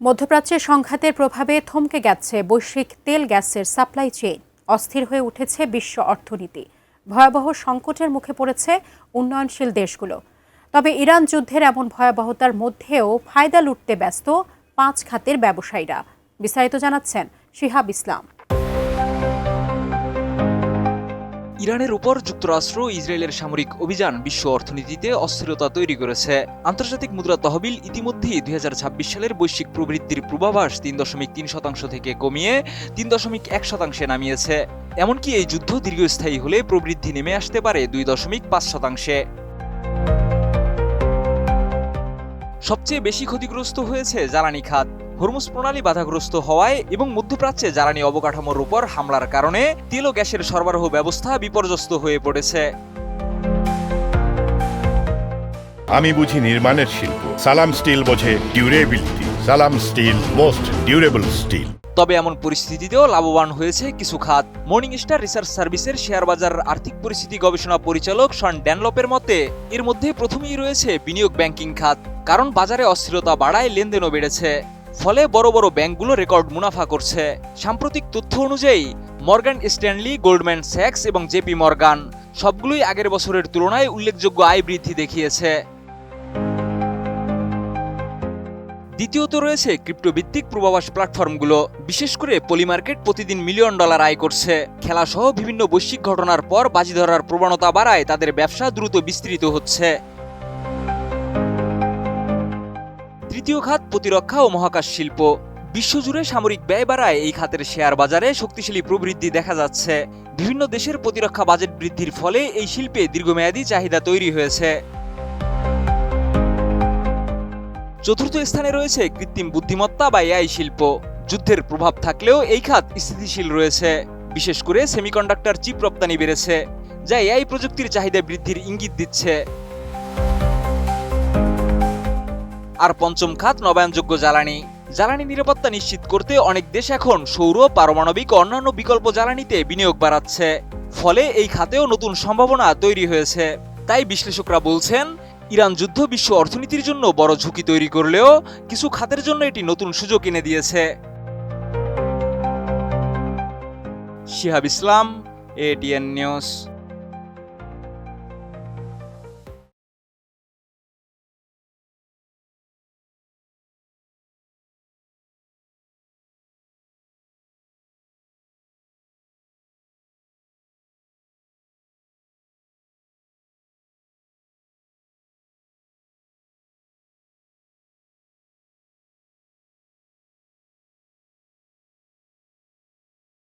মধ্যপ্রাচ্যের সংঘাতের প্রভাবে থমকে গেছে বৈশ্বিক তেল গ্যাসের সাপ্লাই চেইন। অস্থির হয়ে উঠেছে বিশ্ব অর্থনীতি। ভয়াবহ সংকটের মুখে পড়েছে উন্নয়নশীল দেশগুলো। তবে ইরান যুদ্ধের এমন ভয়াবহতার মধ্যেও ফায়দা লুটতে ব্যস্ত 5 খাতের ব্যবসায়ীরা। বিস্তারিত জানাচ্ছেন শিহাব ইসলাম। ইরানের উপর যুক্তরাষ্ট্র ইসরায়েলের সামরিক অভিযান বিশ্ব অর্থনীতিতে অস্থিরতা তৈরি করেছে। আন্তর্জাতিক মুদ্রা তহবিল ইতিমধ্যেই 2026 সালের বৈশ্বিক প্রবৃদ্ধির পূর্বাভাস 3.3% থেকে কমিয়ে 3.1% নামিয়েছে। এমনকি এই যুদ্ধ দীর্ঘস্থায়ী হলে প্রবৃদ্ধি নেমে আসতে পারে 2.5%। সবচেয়ে বেশি ক্ষতিগ্রস্ত হয়েছে জ্বালানি খাত। হরমুজ প্রণালী বাধাগ্রস্ত হওয়ায় এবং মধ্যপ্রাচ্যে জ্বালানি অবকাঠামোর উপর হামলার কারণে তেল ও গ্যাসের সরবরাহ ব্যবস্থা বিপর্যস্ত হয়ে পড়েছে। আমি বুঝি নির্মাণের শিল্প, সালাম স্টিল বোঝে ডিউরেবিলিটি। সালাম স্টিল, মোস্ট ডিউরেবল স্টিল। তবে এমন পরিস্থিতিতেও লাভবান হয়েছে কিছু খাত। মর্নিং স্টার রিসার্চ সার্ভিসের শেয়ার বাজার আর্থিক পরিস্থিতি গবেষণা পরিচালক শন ড্যানলপের মতে এর মধ্যে প্রথমেই রয়েছে বিনিয়োগ ব্যাংকিং খাত। কারণ বাজারে অস্থিরতা বাড়ায় লেনদেনও বেড়েছে, ফলে বড় বড় ব্যাংকগুলো রেকর্ড মুনাফা করছে। সাম্প্রতিক তথ্য অনুযায়ী মর্গান স্ট্যানলি, গোল্ডম্যান স্যাক্স এবং জেপি মর্গান সবগুলোই আগের বছরের তুলনায় উল্লেখযোগ্য আয় বৃদ্ধি দেখিয়েছে। দ্বিতীয়ত রয়েছে ক্রিপ্টোভিত্তিক পূর্বাভাস প্ল্যাটফর্মগুলো। বিশেষ করে পলিমার্কেট প্রতিদিন $মিলিয়ন আয় করছে। খেলাসহ বিভিন্ন বৈশ্বিক ঘটনার পর বাজি ধরার প্রবণতা বাড়ায় তাদের ব্যবসা দ্রুত বিস্তৃত হচ্ছে। তৃতীয় খাত প্রতিরক্ষা ও মহাকাশ শিল্প। বিশ্বজুড়ে সামরিক ব্যয় বাড়ায় এই খাতের শেয়ার বাজারে শক্তিশালী প্রবৃদ্ধি দেখা যাচ্ছে। বিভিন্ন দেশের প্রতিরক্ষা বাজেট বৃদ্ধির ফলে এই শিল্পে দীর্ঘমেয়াদী চাহিদা তৈরি হয়েছে। চতুর্থ স্থানে রয়েছে কৃত্রিম বুদ্ধিমত্তা বা এআই শিল্প। যুদ্ধের প্রভাব থাকলেও এই খাত স্থিতিশীল রয়েছে। বিশেষ করে সেমিকন্ডাক্টর চিপ রপ্তানি বেড়েছে, যা এআই প্রযুক্তির চাহিদা বৃদ্ধির ইঙ্গিত দিচ্ছে। আর পঞ্চম খাত নবায়নযোগ্য জ্বালানি। জ্বালানি নিরাপত্তা নিশ্চিত করতে অনেক দেশ এখন সৌর, পারমাণবিক ও অন্যান্য বিকল্প জ্বালানিতে বিনিয়োগ বাড়াচ্ছে। ফলে এই খাতেও নতুন সম্ভাবনা তৈরি হয়েছে। তাই বিশ্লেষকরা বলছেন, ইরান যুদ্ধ বিশ্ব অর্থনীতির জন্য বড় ঝুঁকি তৈরি করলেও কিছু খাতের জন্য এটি নতুন সুযোগ এনে দিয়েছে। শিহাব ইসলাম, এটিএন নিউজ।